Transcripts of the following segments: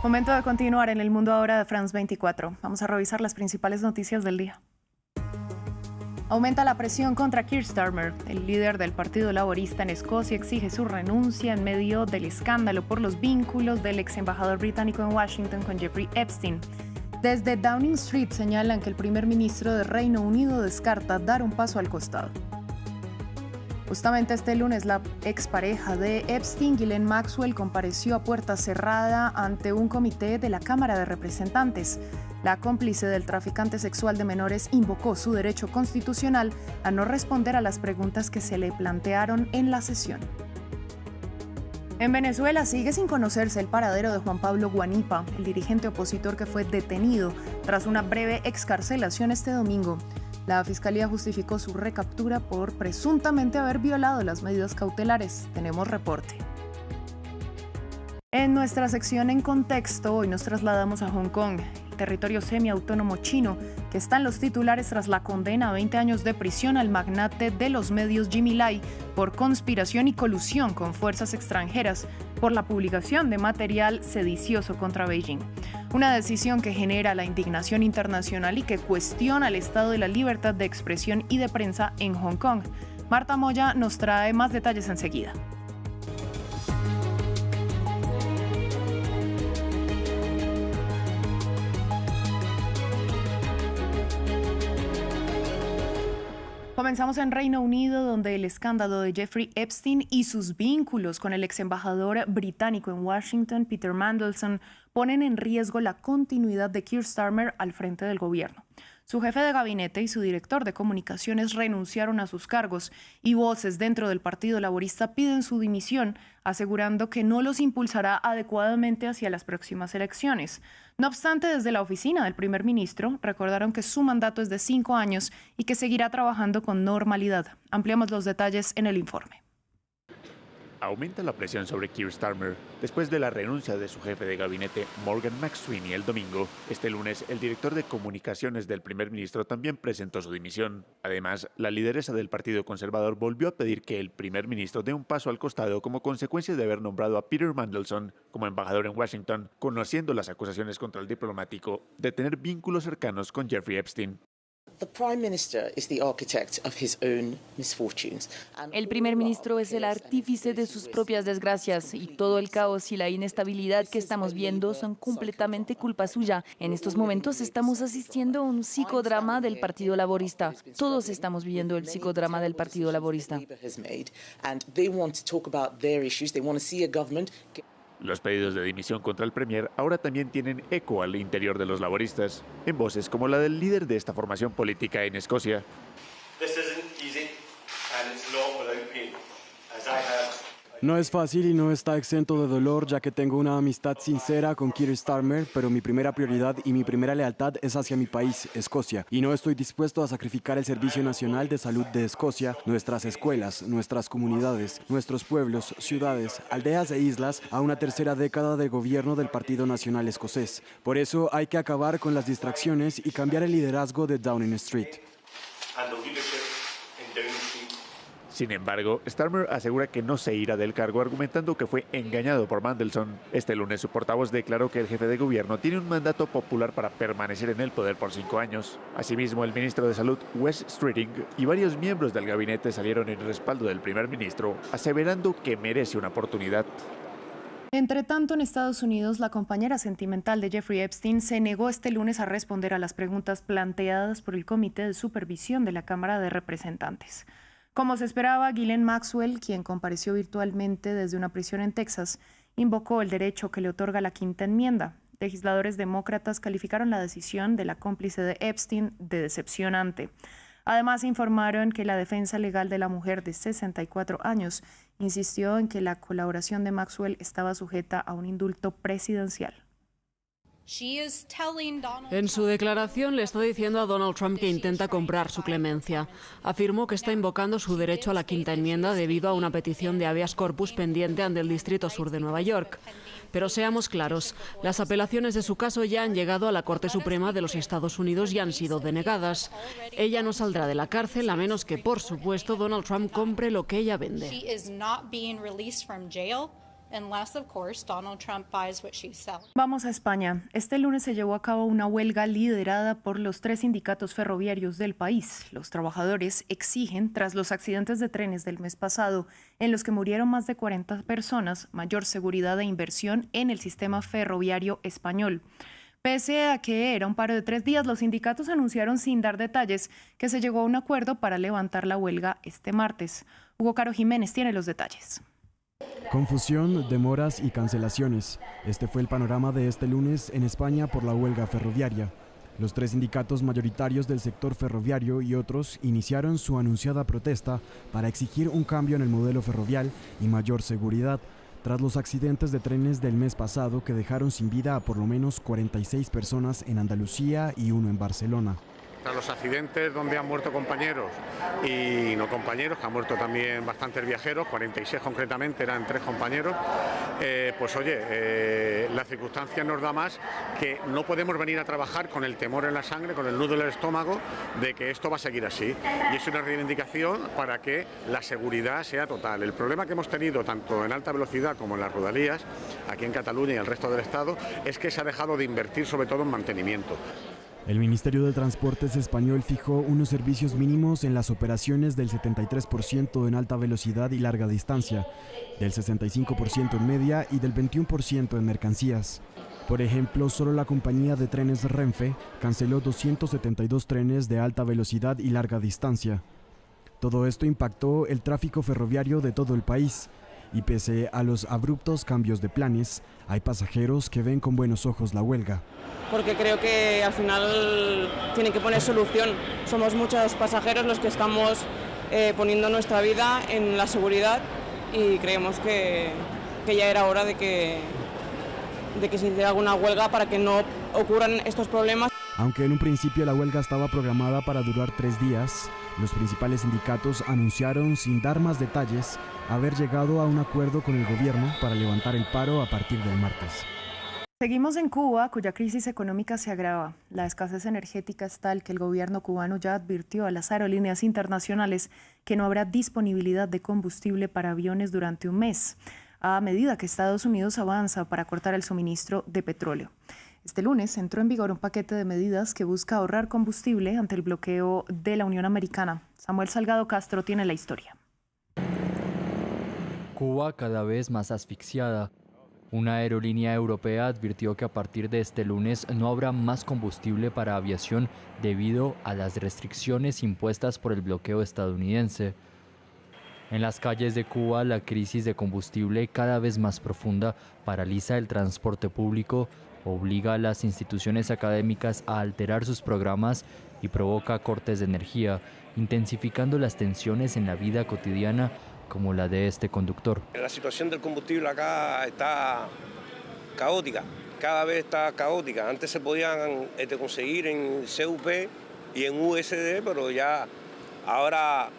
Momento de continuar en el mundo ahora de France 24. Vamos a revisar las principales noticias del día. Aumenta la presión contra Keir Starmer. El líder del Partido Laborista en Escocia exige su renuncia en medio del escándalo por los vínculos del ex embajador británico en Washington con Jeffrey Epstein. Desde Downing Street señalan que el primer ministro de Reino Unido descarta dar un paso al costado. Justamente este lunes, la expareja de Epstein, Ghislaine Maxwell, compareció a puerta cerrada ante un comité de la Cámara de Representantes. La cómplice del traficante sexual de menores invocó su derecho constitucional a no responder a las preguntas que se le plantearon en la sesión. En Venezuela sigue sin conocerse el paradero de Juan Pablo Guanipa, el dirigente opositor que fue detenido tras una breve excarcelación este domingo. La Fiscalía justificó su recaptura por presuntamente haber violado las medidas cautelares. Tenemos reporte. En nuestra sección En Contexto, hoy nos trasladamos a Hong Kong, el territorio semiautónomo chino, que está en los titulares tras la condena a 20 años de prisión al magnate de los medios Jimmy Lai por conspiración y colusión con fuerzas extranjeras por la publicación de material sedicioso contra Beijing. Una decisión que genera la indignación internacional y que cuestiona el estado de la libertad de expresión y de prensa en Hong Kong. Marta Moya nos trae más detalles enseguida. Comenzamos en Reino Unido, donde el escándalo de Jeffrey Epstein y sus vínculos con el ex embajador británico en Washington, Peter Mandelson, ponen en riesgo la continuidad de Keir Starmer al frente del gobierno. Su jefe de gabinete y su director de comunicaciones renunciaron a sus cargos y voces dentro del Partido Laborista piden su dimisión, asegurando que no los impulsará adecuadamente hacia las próximas elecciones. No obstante, desde la oficina del primer ministro recordaron que su mandato es de 5 años y que seguirá trabajando con normalidad. Ampliamos los detalles en el informe. Aumenta la presión sobre Keir Starmer después de la renuncia de su jefe de gabinete Morgan McSweeney el domingo. Este lunes, el director de comunicaciones del primer ministro también presentó su dimisión. Además, la lideresa del Partido Conservador volvió a pedir que el primer ministro dé un paso al costado como consecuencia de haber nombrado a Peter Mandelson como embajador en Washington, conociendo las acusaciones contra el diplomático de tener vínculos cercanos con Jeffrey Epstein. El primer ministro es el artífice de sus propias desgracias y todo el caos y la inestabilidad que estamos viendo son completamente culpa suya. En estos momentos estamos asistiendo a un psicodrama del Partido Laborista. Todos estamos viviendo el psicodrama del Partido Laborista. Los pedidos de dimisión contra el premier ahora también tienen eco al interior de los laboristas, en voces como la del líder de esta formación política en Escocia. No es fácil y no está exento de dolor, ya que tengo una amistad sincera con Keir Starmer, pero mi primera prioridad y mi primera lealtad es hacia mi país, Escocia, y no estoy dispuesto a sacrificar el Servicio Nacional de Salud de Escocia, nuestras escuelas, nuestras comunidades, nuestros pueblos, ciudades, aldeas e islas a una tercera década de gobierno del Partido Nacional Escocés. Por eso hay que acabar con las distracciones y cambiar el liderazgo de Downing Street. Sin embargo, Starmer asegura que no se irá del cargo, argumentando que fue engañado por Mandelson. Este lunes, su portavoz declaró que el jefe de gobierno tiene un mandato popular para permanecer en el poder por 5 años. Asimismo, el ministro de Salud, Wes Streeting, y varios miembros del gabinete salieron en respaldo del primer ministro, aseverando que merece una oportunidad. Entre tanto, en Estados Unidos, la compañera sentimental de Jeffrey Epstein se negó este lunes a responder a las preguntas planteadas por el Comité de Supervisión de la Cámara de Representantes. Como se esperaba, Ghislaine Maxwell, quien compareció virtualmente desde una prisión en Texas, invocó el derecho que le otorga la Quinta Enmienda. Legisladores demócratas calificaron la decisión de la cómplice de Epstein de decepcionante. Además, informaron que la defensa legal de la mujer de 64 años insistió en que la colaboración de Maxwell estaba sujeta a un indulto presidencial. En su declaración le está diciendo a Donald Trump que intenta comprar su clemencia. Afirmó que está invocando su derecho a la Quinta Enmienda debido a una petición de habeas corpus pendiente ante el Distrito Sur de Nueva York. Pero seamos claros, las apelaciones de su caso ya han llegado a la Corte Suprema de los Estados Unidos y han sido denegadas. Ella no saldrá de la cárcel a menos que, por supuesto, Donald Trump compre lo que ella vende. Vamos a España. Este lunes se llevó a cabo una huelga liderada por los 3 sindicatos ferroviarios del país. Los trabajadores exigen, tras los accidentes de trenes del mes pasado, en los que murieron más de 40 personas, mayor seguridad e inversión en el sistema ferroviario español. Pese a que era un paro de 3 días, los sindicatos anunciaron sin dar detalles que se llegó a un acuerdo para levantar la huelga este martes. Hugo Caro Jiménez tiene los detalles. Confusión, demoras y cancelaciones. Este fue el panorama de este lunes en España por la huelga ferroviaria. Los 3 sindicatos mayoritarios del sector ferroviario y otros iniciaron su anunciada protesta para exigir un cambio en el modelo ferroviario y mayor seguridad, tras los accidentes de trenes del mes pasado que dejaron sin vida a por lo menos 46 personas en Andalucía y 1 en Barcelona. Tras los accidentes donde han muerto compañeros y no compañeros, que han muerto también bastantes viajeros, 46 concretamente, eran 3 compañeros, pues oye, la circunstancia nos da más que no podemos venir a trabajar con el temor en la sangre, con el nudo en el estómago de que esto va a seguir así. Y es una reivindicación para que la seguridad sea total. El problema que hemos tenido tanto en alta velocidad como en las rodalías, aquí en Cataluña y el resto del Estado, es que se ha dejado de invertir sobre todo en mantenimiento. El Ministerio de Transportes español fijó unos servicios mínimos en las operaciones del 73% en alta velocidad y larga distancia, del 65% en media y del 21% en mercancías. Por ejemplo, solo la compañía de trenes Renfe canceló 272 trenes de alta velocidad y larga distancia. Todo esto impactó el tráfico ferroviario de todo el país. Y pese a los abruptos cambios de planes, hay pasajeros que ven con buenos ojos la huelga. Porque creo que al final tienen que poner solución. Somos muchos pasajeros los que estamos poniendo nuestra vida en la seguridad y creemos que ya era hora de que se hiciera alguna huelga para que no ocurran estos problemas. Aunque en un principio la huelga estaba programada para durar 3 días, los principales sindicatos anunciaron, sin dar más detalles, haber llegado a un acuerdo con el gobierno para levantar el paro a partir del martes. Seguimos en Cuba, cuya crisis económica se agrava. La escasez energética es tal que el gobierno cubano ya advirtió a las aerolíneas internacionales que no habrá disponibilidad de combustible para aviones durante un mes, a medida que Estados Unidos avanza para cortar el suministro de petróleo. Este lunes entró en vigor un paquete de medidas que busca ahorrar combustible ante el bloqueo de la Unión Americana. Samuel Salgado Castro tiene la historia. Cuba cada vez más asfixiada. Una aerolínea europea advirtió que a partir de este lunes no habrá más combustible para aviación debido a las restricciones impuestas por el bloqueo estadounidense. En las calles de Cuba, la crisis de combustible cada vez más profunda paraliza el transporte público, obliga a las instituciones académicas a alterar sus programas y provoca cortes de energía, intensificando las tensiones en la vida cotidiana como la de este conductor. La situación del combustible acá está caótica, cada vez está caótica. Antes se podían conseguir en CUP y en USD, pero ya ahora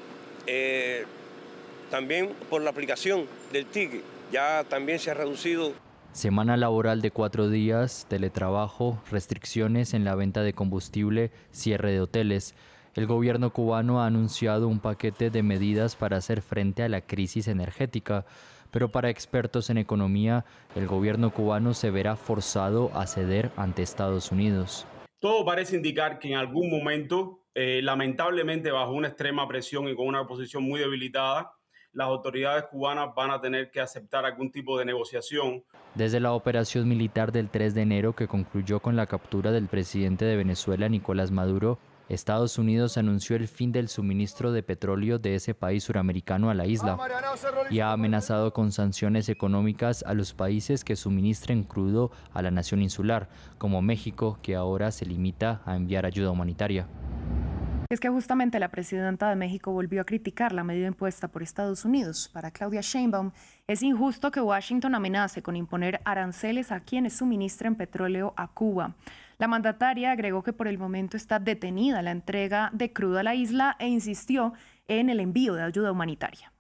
también por la aplicación del ticket ya también se ha reducido. Semana laboral de 4 días, teletrabajo, restricciones en la venta de combustible, cierre de hoteles. El gobierno cubano ha anunciado un paquete de medidas para hacer frente a la crisis energética, pero para expertos en economía, el gobierno cubano se verá forzado a ceder ante Estados Unidos. Todo parece indicar que en algún momento, lamentablemente bajo una extrema presión y con una posición muy debilitada, las autoridades cubanas van a tener que aceptar algún tipo de negociación. Desde la operación militar del 3 de enero que concluyó con la captura del presidente de Venezuela, Nicolás Maduro, Estados Unidos anunció el fin del suministro de petróleo de ese país suramericano a la isla y ha amenazado con sanciones económicas a los países que suministren crudo a la nación insular, como México, que ahora se limita a enviar ayuda humanitaria. Es que justamente la presidenta de México volvió a criticar la medida impuesta por Estados Unidos. Para Claudia Sheinbaum, es injusto que Washington amenace con imponer aranceles a quienes suministren petróleo a Cuba. La mandataria agregó que por el momento está detenida la entrega de crudo a la isla e insistió en el envío de ayuda humanitaria.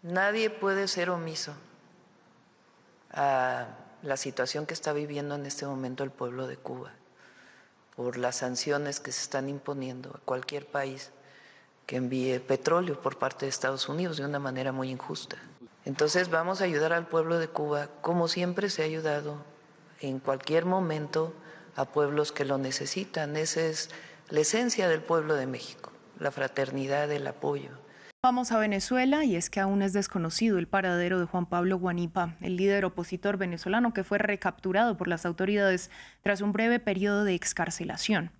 Nadie puede ser omiso a la situación que está viviendo en este momento el pueblo de Cuba, por las sanciones que se están imponiendo a cualquier país que envíe petróleo por parte de Estados Unidos de una manera muy injusta. Entonces vamos a ayudar al pueblo de Cuba como siempre se ha ayudado en cualquier momento a pueblos que lo necesitan. Esa es la esencia del pueblo de México, la fraternidad, el apoyo. Vamos a Venezuela y es que aún es desconocido el paradero de Juan Pablo Guanipa, el líder opositor venezolano que fue recapturado por las autoridades tras un breve periodo de excarcelación.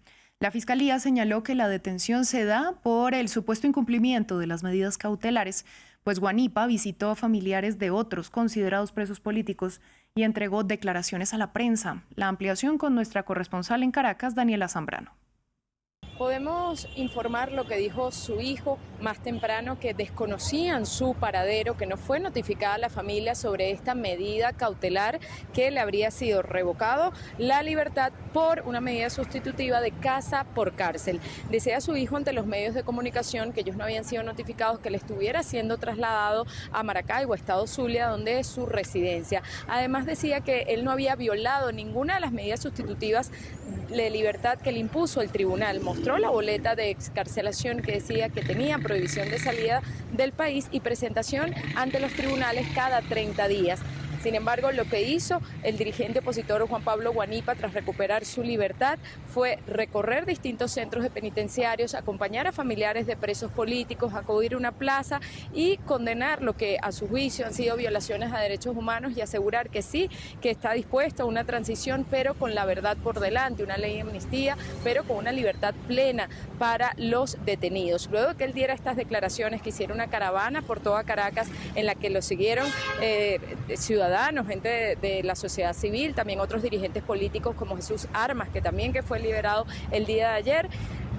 La Fiscalía señaló que la detención se da por el supuesto incumplimiento de las medidas cautelares, pues Guanipa visitó a familiares de otros considerados presos políticos y entregó declaraciones a la prensa. La ampliación con nuestra corresponsal en Caracas, Daniela Zambrano. Podemos informar lo que dijo su hijo más temprano, que desconocían su paradero, que no fue notificada a la familia sobre esta medida cautelar que le habría sido revocado la libertad por una medida sustitutiva de casa por cárcel. Decía su hijo ante los medios de comunicación que ellos no habían sido notificados, que le estuviera siendo trasladado a Maracaibo, estado Zulia, donde es su residencia. Además decía que él no había violado ninguna de las medidas sustitutivas de libertad que le impuso el tribunal. Mostró la boleta de excarcelación que decía que tenía prohibición de salida del país y presentación ante los tribunales cada 30 días. Sin embargo, lo que hizo el dirigente opositor Juan Pablo Guanipa tras recuperar su libertad fue recorrer distintos centros de penitenciarios, acompañar a familiares de presos políticos, acudir a una plaza y condenar lo que a su juicio han sido violaciones a derechos humanos y asegurar que sí, que está dispuesto a una transición, pero con la verdad por delante, una ley de amnistía, pero con una libertad plena para los detenidos. Luego de que él diera estas declaraciones, que hiciera una caravana por toda Caracas en la que lo siguieron ciudadanos, gente de la sociedad civil, también otros dirigentes políticos como Jesús Armas, que fue liberado el día de ayer.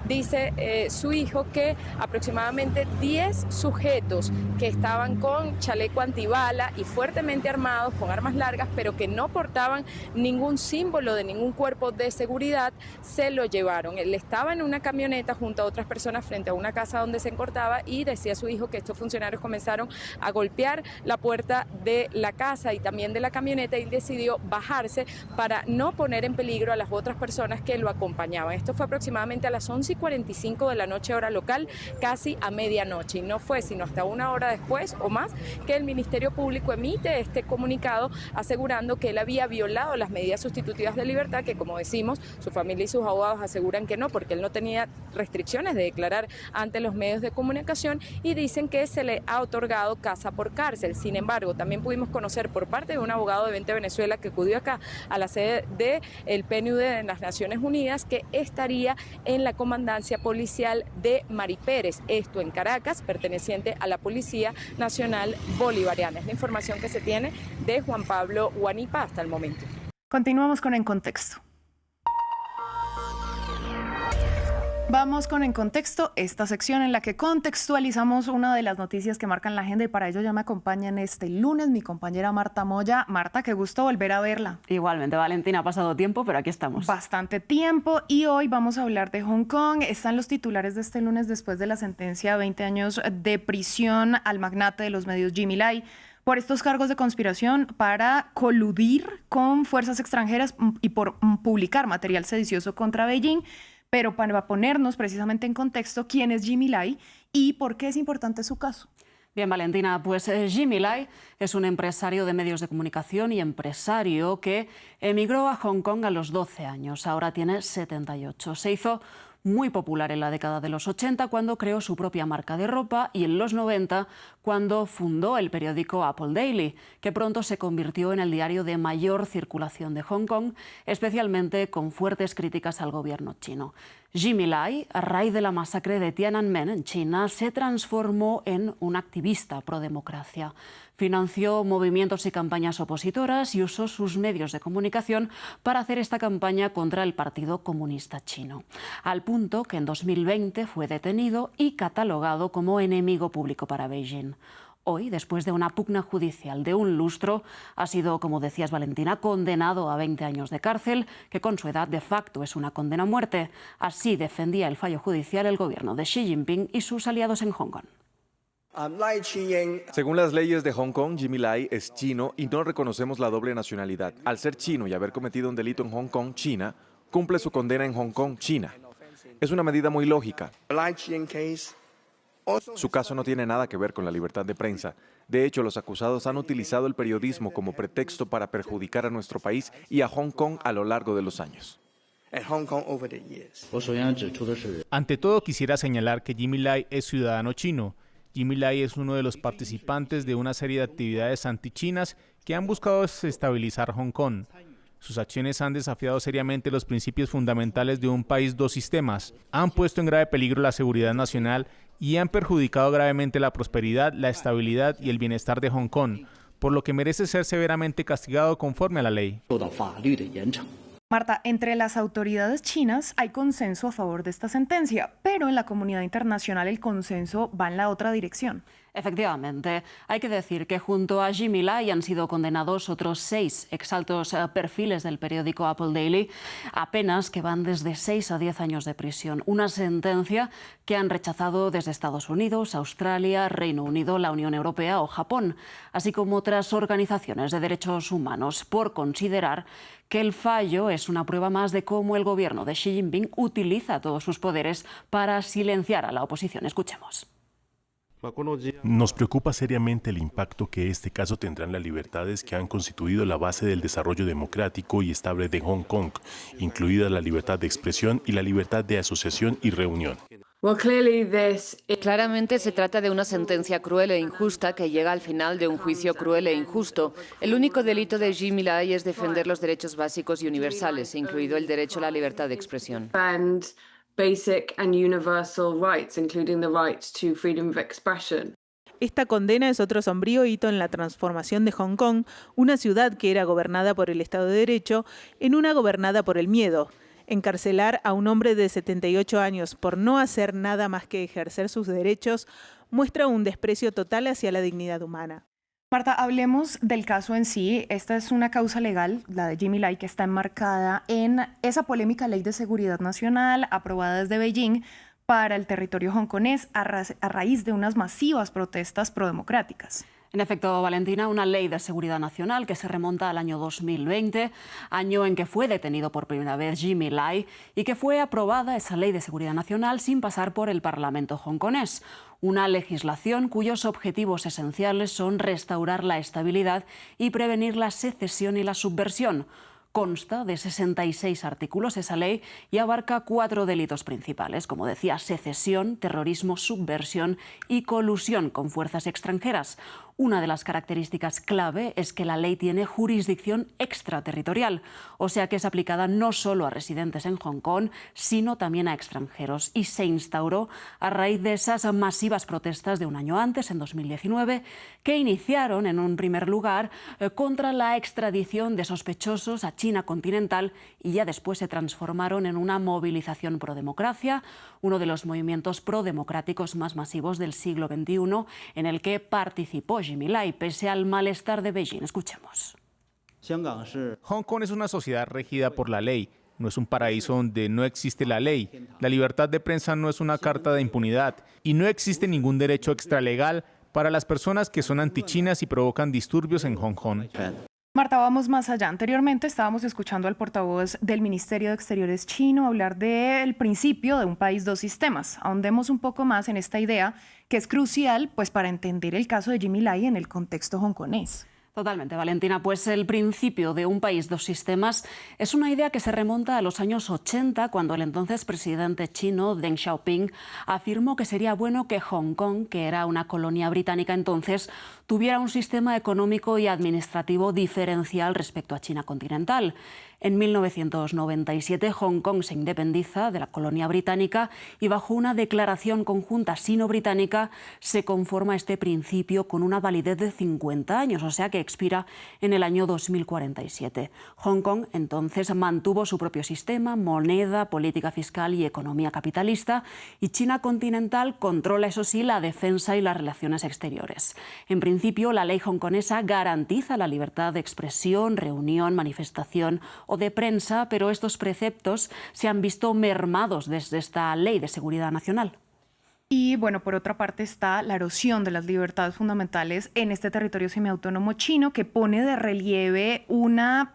Dice su hijo que aproximadamente 10 sujetos que estaban con chaleco antibala y fuertemente armados, con armas largas, pero que no portaban ningún símbolo de ningún cuerpo de seguridad, se lo llevaron. Él estaba en una camioneta junto a otras personas frente a una casa donde se encortaba y decía su hijo que estos funcionarios comenzaron a golpear la puerta de la casa y también de la camioneta y decidió bajarse para no poner en peligro a las otras personas que lo acompañaban. Esto fue aproximadamente a las 11:45 de la noche hora local, casi a medianoche, y no fue sino hasta una hora después o más que el Ministerio Público emite este comunicado asegurando que él había violado las medidas sustitutivas de libertad, que como decimos, su familia y sus abogados aseguran que no, porque él no tenía restricciones de declarar ante los medios de comunicación y dicen que se le ha otorgado casa por cárcel. Sin embargo, también pudimos conocer por parte de un abogado de 20 Venezuela que acudió acá a la sede del PNUD de las Naciones Unidas que estaría en la comandancia policial de Mari Pérez, esto en Caracas, perteneciente a la Policía Nacional Bolivariana. Es la información que se tiene de Juan Pablo Guanipa hasta el momento. Continuamos con En Contexto. Vamos con En Contexto, esta sección en la que contextualizamos una de las noticias que marcan la agenda, y para ello ya me acompañan este lunes mi compañera Marta Moya. Marta, qué gusto volver a verla. Igualmente, Valentina, ha pasado tiempo, pero aquí estamos. Bastante tiempo, y hoy vamos a hablar de Hong Kong. Están los titulares de este lunes después de la sentencia de 20 años de prisión al magnate de los medios Jimmy Lai por estos cargos de conspiración para coludir con fuerzas extranjeras y por publicar material sedicioso contra Beijing. Pero para ponernos precisamente en contexto, ¿quién es Jimmy Lai y por qué es importante su caso? Bien, Valentina, pues Jimmy Lai es un empresario de medios de comunicación y empresario que emigró a Hong Kong a los 12 años. Ahora tiene 78. Se hizo muy popular en la década de los 80 cuando creó su propia marca de ropa y en los 90 cuando fundó el periódico Apple Daily, que pronto se convirtió en el diario de mayor circulación de Hong Kong, especialmente con fuertes críticas al gobierno chino. Jimmy Lai, a raíz de la masacre de Tiananmen en China, se transformó en un activista pro-democracia. Financió movimientos y campañas opositoras y usó sus medios de comunicación para hacer esta campaña contra el Partido Comunista Chino, al punto que en 2020 fue detenido y catalogado como enemigo público para Beijing. Hoy, después de una pugna judicial de un lustro, ha sido, como decías, Valentina, condenado a 20 años de cárcel, que con su edad de facto es una condena a muerte. Así defendía el fallo judicial el gobierno de Xi Jinping y sus aliados en Hong Kong. Según las leyes de Hong Kong, Jimmy Lai es chino y no reconocemos la doble nacionalidad. Al ser chino y haber cometido un delito en Hong Kong, China, cumple su condena en Hong Kong, China. Es una medida muy lógica. Su caso no tiene nada que ver con la libertad de prensa. De hecho, los acusados han utilizado el periodismo como pretexto para perjudicar a nuestro país y a Hong Kong a lo largo de los años. Ante todo, quisiera señalar que Jimmy Lai es ciudadano chino. Jimmy Lai es uno de los participantes de una serie de actividades antichinas que han buscado desestabilizar Hong Kong. Sus acciones han desafiado seriamente los principios fundamentales de un país dos sistemas, han puesto en grave peligro la seguridad nacional y han perjudicado gravemente la prosperidad, la estabilidad y el bienestar de Hong Kong, por lo que merece ser severamente castigado conforme a la ley. Marta, entre las autoridades chinas hay consenso a favor de esta sentencia, pero en la comunidad internacional el consenso va en la otra dirección. Efectivamente, hay que decir que junto a Jimmy Lai han sido condenados otros 6 exaltos perfiles del periódico Apple Daily, apenas que van desde 6 a 10 años de prisión. Una sentencia que han rechazado desde Estados Unidos, Australia, Reino Unido, la Unión Europea o Japón, así como otras organizaciones de derechos humanos, por considerar que el fallo es una prueba más de cómo el gobierno de Xi Jinping utiliza todos sus poderes para silenciar a la oposición. Escuchemos. Nos preocupa seriamente el impacto que este caso tendrá en las libertades que han constituido la base del desarrollo democrático y estable de Hong Kong, incluida la libertad de expresión y la libertad de asociación y reunión. Claramente se trata de una sentencia cruel e injusta que llega al final de un juicio cruel e injusto. El único delito de Jimmy Lai es defender los derechos básicos y universales, incluido el derecho a la libertad de expresión. Basic and universal rights, including the right to freedom of expression. Esta condena es otro sombrío hito en la transformación de Hong Kong, una ciudad que era gobernada por el Estado de Derecho, en una gobernada por el miedo. Encarcelar a un hombre de 78 años por no hacer nada más que ejercer sus derechos muestra un desprecio total hacia la dignidad humana. Marta, hablemos del caso en sí. Esta es una causa legal, la de Jimmy Lai, que está enmarcada en esa polémica ley de seguridad nacional aprobada desde Beijing para el territorio hongkonés a raíz de unas masivas protestas prodemocráticas. En efecto, Valentina, una ley de seguridad nacional que se remonta al año 2020, año en que fue detenido por primera vez Jimmy Lai y que fue aprobada esa ley de seguridad nacional sin pasar por el Parlamento hongkonés. Una legislación cuyos objetivos esenciales son restaurar la estabilidad y prevenir la secesión y la subversión. Consta de 66 artículos esa ley y abarca 4 delitos principales, como decía, secesión, terrorismo, subversión y colusión con fuerzas extranjeras. Una de las características clave es que la ley tiene jurisdicción extraterritorial, o sea que es aplicada no solo a residentes en Hong Kong, sino también a extranjeros, y se instauró a raíz de esas masivas protestas de un año antes, en 2019, que iniciaron en un primer lugar contra la extradición de sospechosos a China continental y ya después se transformaron en una movilización pro democracia, uno de los movimientos prodemocráticos más masivos del siglo XXI, en el que participó Jimmy Lai, pese al malestar de Beijing. Escuchemos. Hong Kong es una sociedad regida por la ley. No es un paraíso donde no existe la ley. La libertad de prensa no es una carta de impunidad y no existe ningún derecho extralegal para las personas que son antichinas y provocan disturbios en Hong Kong. Marta, vamos más allá. Anteriormente estábamos escuchando al portavoz del Ministerio de Exteriores chino hablar del principio de un país, dos sistemas. Ahondemos un poco más en esta idea que es crucial pues, para entender el caso de Jimmy Lai en el contexto hongkonés. Totalmente, Valentina. Pues el principio de un país, dos sistemas es una idea que se remonta a los años 80, cuando el entonces presidente chino, Deng Xiaoping, afirmó que sería bueno que Hong Kong, que era una colonia británica entonces, tuviera un sistema económico y administrativo diferencial respecto a China continental. En 1997, Hong Kong se independiza de la colonia británica y bajo una declaración conjunta sino-británica se conforma este principio con una validez de 50 años, o sea que expira en el año 2047. Hong Kong entonces mantuvo su propio sistema, moneda, política fiscal y economía capitalista, y China continental controla, eso sí, la defensa y las relaciones exteriores. En principio, la ley hongkonesa garantiza la libertad de expresión, reunión, manifestación o de prensa, pero estos preceptos se han visto mermados desde esta ley de seguridad nacional. Y bueno, por otra parte está la erosión de las libertades fundamentales en este territorio semiautónomo chino, que pone de relieve una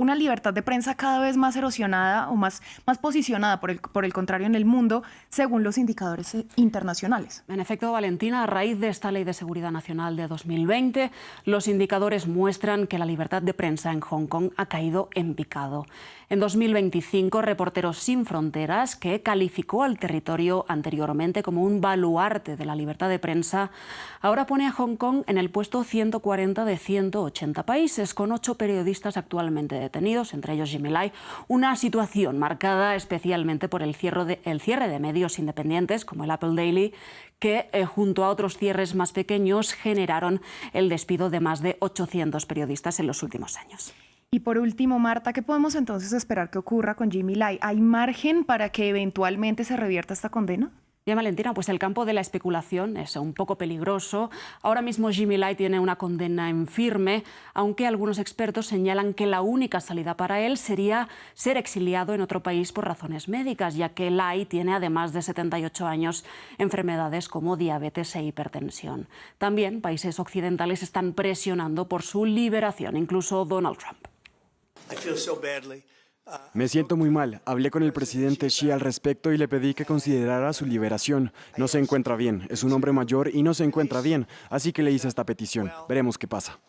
una libertad de prensa cada vez más erosionada o más posicionada por el contrario en el mundo, según los indicadores internacionales. En efecto, Valentina, a raíz de esta Ley de Seguridad Nacional de 2020, los indicadores muestran que la libertad de prensa en Hong Kong ha caído en picado. En 2025, Reporteros Sin Fronteras, que calificó al territorio anteriormente como un baluarte de la libertad de prensa, ahora pone a Hong Kong en el puesto 140 de 180 países, con 8 periodistas actualmente detenidos, entre ellos Jimmy Lai, una situación marcada especialmente por el cierre de medios independientes como el Apple Daily, que junto a otros cierres más pequeños generaron el despido de más de 800 periodistas en los últimos años. Y por último, Marta, ¿qué podemos entonces esperar que ocurra con Jimmy Lai? ¿Hay margen para que eventualmente se revierta esta condena? Bien, Valentina, pues el campo de la especulación es un poco peligroso. Ahora mismo Jimmy Lai tiene una condena en firme, aunque algunos expertos señalan que la única salida para él sería ser exiliado en otro país por razones médicas, ya que Lai tiene, además de 78 años, enfermedades como diabetes e hipertensión. También países occidentales están presionando por su liberación, incluso Donald Trump. Me siento muy mal. Hablé con el presidente Xi al respecto y le pedí que considerara su liberación. No se encuentra bien. Es un hombre mayor y no se encuentra bien. Así que le hice esta petición. Veremos qué pasa.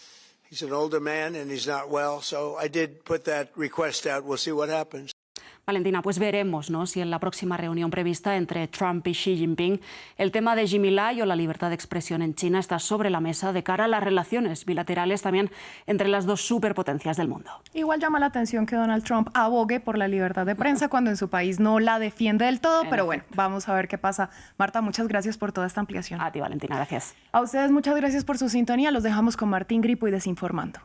Valentina, pues veremos, ¿no?, si en la próxima reunión prevista entre Trump y Xi Jinping el tema de Jimmy Lai o la libertad de expresión en China está sobre la mesa de cara a las relaciones bilaterales también entre las dos superpotencias del mundo. Igual llama la atención que Donald Trump abogue por la libertad de prensa cuando en su país no la defiende del todo, pero bueno, vamos a ver qué pasa. Marta, muchas gracias por toda esta ampliación. A ti, Valentina, gracias. A ustedes muchas gracias por su sintonía. Los dejamos con Martín Gripo y Desinformando.